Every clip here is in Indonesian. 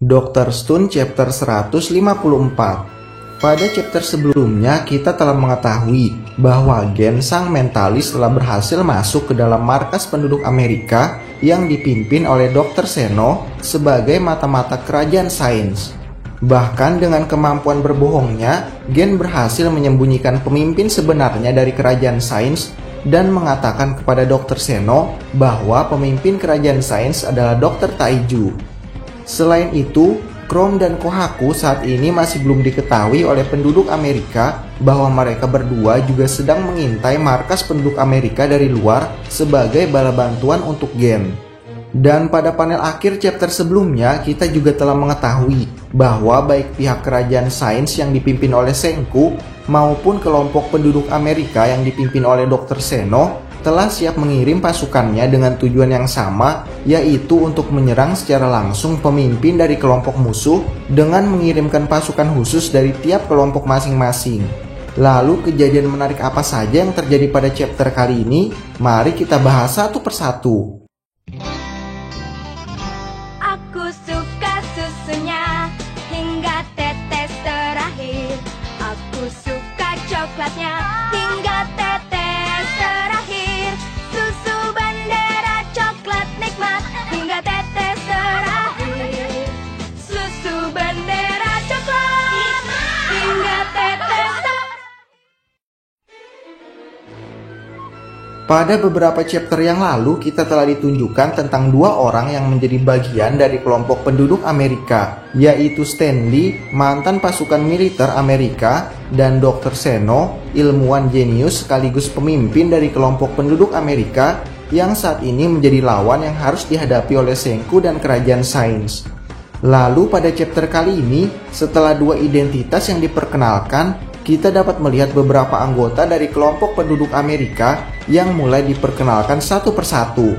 Dr. Stone chapter 154. Pada chapter sebelumnya kita telah mengetahui bahwa Gen sang mentalis telah berhasil masuk ke dalam markas penduduk Amerika yang dipimpin oleh Dr. Seno sebagai mata-mata kerajaan sains. Bahkan dengan kemampuan berbohongnya, Gen berhasil menyembunyikan pemimpin sebenarnya dari kerajaan sains dan mengatakan kepada Dr. Seno bahwa pemimpin kerajaan sains adalah Dr. Taiju. Selain itu, Chrome dan Kohaku saat ini masih belum diketahui oleh penduduk Amerika bahwa mereka berdua juga sedang mengintai markas penduduk Amerika dari luar sebagai bala bantuan untuk Gen. Dan pada panel akhir chapter sebelumnya kita juga telah mengetahui bahwa baik pihak kerajaan sains yang dipimpin oleh Senku maupun kelompok penduduk Amerika yang dipimpin oleh Dr. Seno telah siap mengirim pasukannya dengan tujuan yang sama, yaitu untuk menyerang secara langsung pemimpin dari kelompok musuh dengan mengirimkan pasukan khusus dari tiap kelompok masing-masing. Lalu kejadian menarik apa saja yang terjadi pada chapter kali ini? Mari kita bahas satu persatu. Aku suka susunya hingga tetes terakhir. Aku suka coklatnya hingga tetes terakhir. Susu bendera coklat nikmat hingga tetes terakhir. Susu bendera coklat hingga tetes terakhir. Pada beberapa chapter yang lalu kita telah ditunjukkan tentang dua orang yang menjadi bagian dari kelompok penduduk Amerika, yaitu Stanley, mantan pasukan militer Amerika, dan Dr. Seno, ilmuwan jenius sekaligus pemimpin dari kelompok penduduk Amerika yang saat ini menjadi lawan yang harus dihadapi oleh Senku dan kerajaan sains. Lalu pada chapter kali ini, setelah dua identitas yang diperkenalkan, kita dapat melihat beberapa anggota dari kelompok penduduk Amerika yang mulai diperkenalkan satu persatu.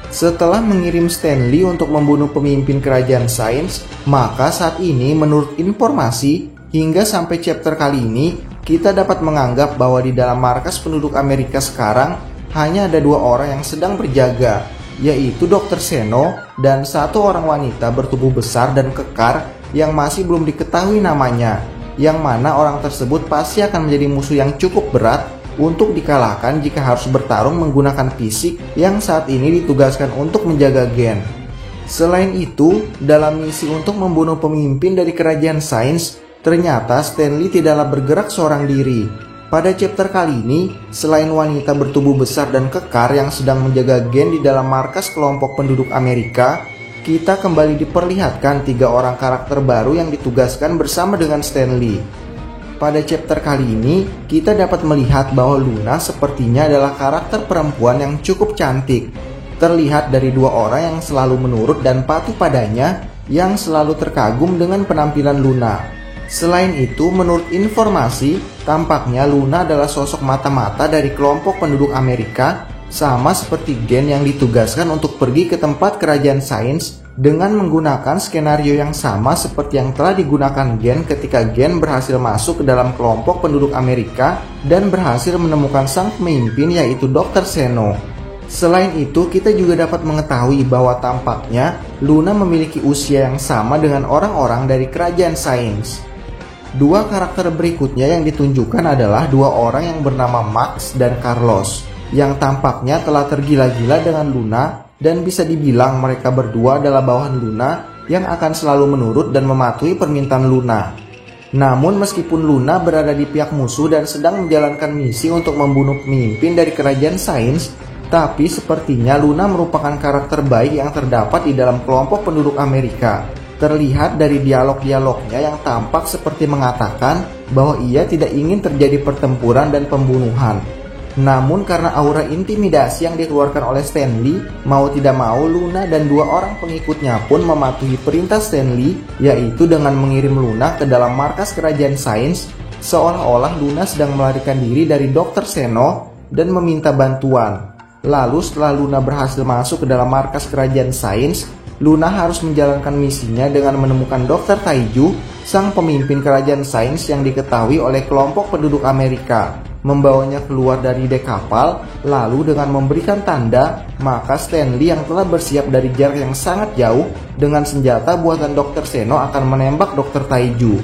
Setelah mengirim Stanley untuk membunuh pemimpin kerajaan sains, maka saat ini menurut informasi hingga sampai chapter kali ini, kita dapat menganggap bahwa di dalam markas penduduk Amerika sekarang hanya ada dua orang yang sedang berjaga, yaitu Dr. Seno dan satu orang wanita bertubuh besar dan kekar yang masih belum diketahui namanya, yang mana orang tersebut pasti akan menjadi musuh yang cukup berat untuk dikalahkan jika harus bertarung menggunakan fisik yang saat ini ditugaskan untuk menjaga Gen. Selain itu, dalam misi untuk membunuh pemimpin dari kerajaan sains, ternyata Stanley tidaklah bergerak seorang diri. Pada chapter kali ini, selain wanita bertubuh besar dan kekar yang sedang menjaga Gen di dalam markas kelompok penduduk Amerika, kita kembali diperlihatkan tiga orang karakter baru yang ditugaskan bersama dengan Stanley. Pada chapter kali ini, kita dapat melihat bahwa Luna sepertinya adalah karakter perempuan yang cukup cantik. Terlihat dari dua orang yang selalu menurut dan patuh padanya, yang selalu terkagum dengan penampilan Luna. Selain itu, menurut informasi, tampaknya Luna adalah sosok mata-mata dari kelompok penduduk Amerika, sama seperti Gen yang ditugaskan untuk pergi ke tempat kerajaan sains dengan menggunakan skenario yang sama seperti yang telah digunakan Gen ketika Gen berhasil masuk ke dalam kelompok penduduk Amerika dan berhasil menemukan sang pemimpin yaitu Dr. Seno. Selain itu, kita juga dapat mengetahui bahwa tampaknya Luna memiliki usia yang sama dengan orang-orang dari kerajaan sains. Dua karakter berikutnya yang ditunjukkan adalah dua orang yang bernama Max dan Carlos, yang tampaknya telah tergila-gila dengan Luna dan bisa dibilang mereka berdua adalah bawahan Luna yang akan selalu menurut dan mematuhi permintaan Luna. Namun meskipun Luna berada di pihak musuh dan sedang menjalankan misi untuk membunuh pemimpin dari kerajaan sains, tapi sepertinya Luna merupakan karakter baik yang terdapat di dalam kelompok penduduk Amerika. Terlihat dari dialog-dialognya yang tampak seperti mengatakan bahwa ia tidak ingin terjadi pertempuran dan pembunuhan. Namun karena aura intimidasi yang dikeluarkan oleh Stanley, mau tidak mau Luna dan dua orang pengikutnya pun mematuhi perintah Stanley, yaitu dengan mengirim Luna ke dalam markas kerajaan sains, seolah-olah Luna sedang melarikan diri dari Dr. Seno dan meminta bantuan. Lalu setelah Luna berhasil masuk ke dalam markas kerajaan sains, Luna harus menjalankan misinya dengan menemukan Dr. Taiju sang pemimpin kerajaan sains yang diketahui oleh kelompok penduduk Amerika, membawanya keluar dari dek kapal, lalu dengan memberikan tanda, maka Stanley yang telah bersiap dari jarak yang sangat jauh dengan senjata buatan Dr. Seno akan menembak Dr. Taiju.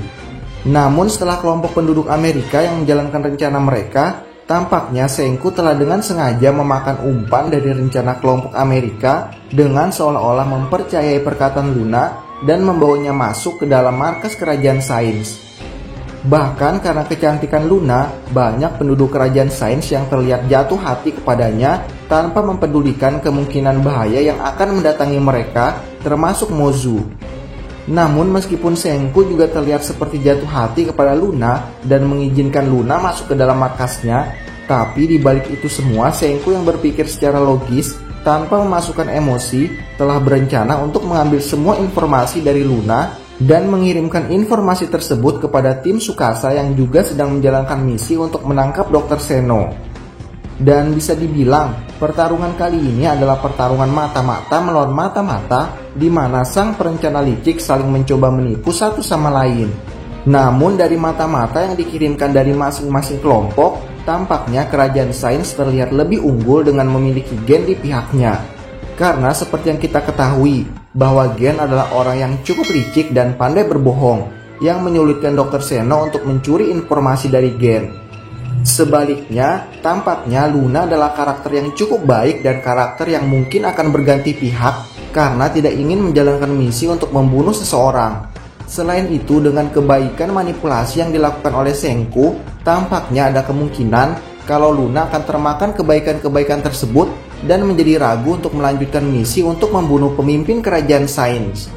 Namun setelah kelompok penduduk Amerika yang menjalankan rencana mereka, tampaknya Senku telah dengan sengaja memakan umpan dari rencana kelompok Amerika dengan seolah-olah mempercayai perkataan Luna dan membawanya masuk ke dalam markas kerajaan sains. Bahkan karena kecantikan Luna, banyak penduduk kerajaan sains yang terlihat jatuh hati kepadanya tanpa mempedulikan kemungkinan bahaya yang akan mendatangi mereka, termasuk Mozu. Namun meskipun Senku juga terlihat seperti jatuh hati kepada Luna dan mengizinkan Luna masuk ke dalam markasnya, tapi di balik itu semua Senku yang berpikir secara logis tanpa memasukkan emosi telah berencana untuk mengambil semua informasi dari Luna dan mengirimkan informasi tersebut kepada tim Tsukasa yang juga sedang menjalankan misi untuk menangkap Dr. Seno. Dan bisa dibilang, pertarungan kali ini adalah pertarungan mata-mata melawan mata-mata di mana sang perencana licik saling mencoba menipu satu sama lain. Namun dari mata-mata yang dikirimkan dari masing-masing kelompok, tampaknya kerajaan sains terlihat lebih unggul dengan memiliki Gen di pihaknya. Karena seperti yang kita ketahui, bahwa Gen adalah orang yang cukup licik dan pandai berbohong, yang menyulitkan Dr. Seno untuk mencuri informasi dari Gen. Sebaliknya, tampaknya Luna adalah karakter yang cukup baik dan karakter yang mungkin akan berganti pihak karena tidak ingin menjalankan misi untuk membunuh seseorang. Selain itu, dengan kebaikan manipulasi yang dilakukan oleh Senku, tampaknya ada kemungkinan kalau Luna akan termakan kebaikan-kebaikan tersebut dan menjadi ragu untuk melanjutkan misi untuk membunuh pemimpin kerajaan sains.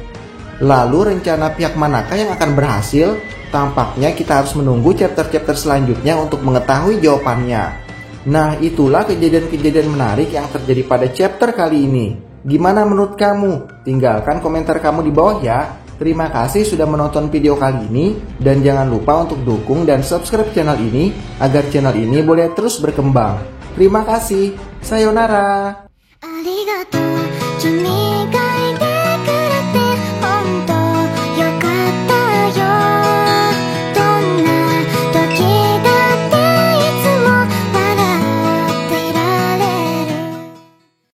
Lalu rencana pihak manakah yang akan berhasil? Tampaknya kita harus menunggu chapter-chapter selanjutnya untuk mengetahui jawabannya. Nah, itulah kejadian-kejadian menarik yang terjadi pada chapter kali ini. Gimana menurut kamu? Tinggalkan komentar kamu di bawah ya. Terima kasih sudah menonton video kali ini, dan jangan lupa untuk dukung dan subscribe channel ini agar channel ini boleh terus berkembang. Terima kasih. Sayonara.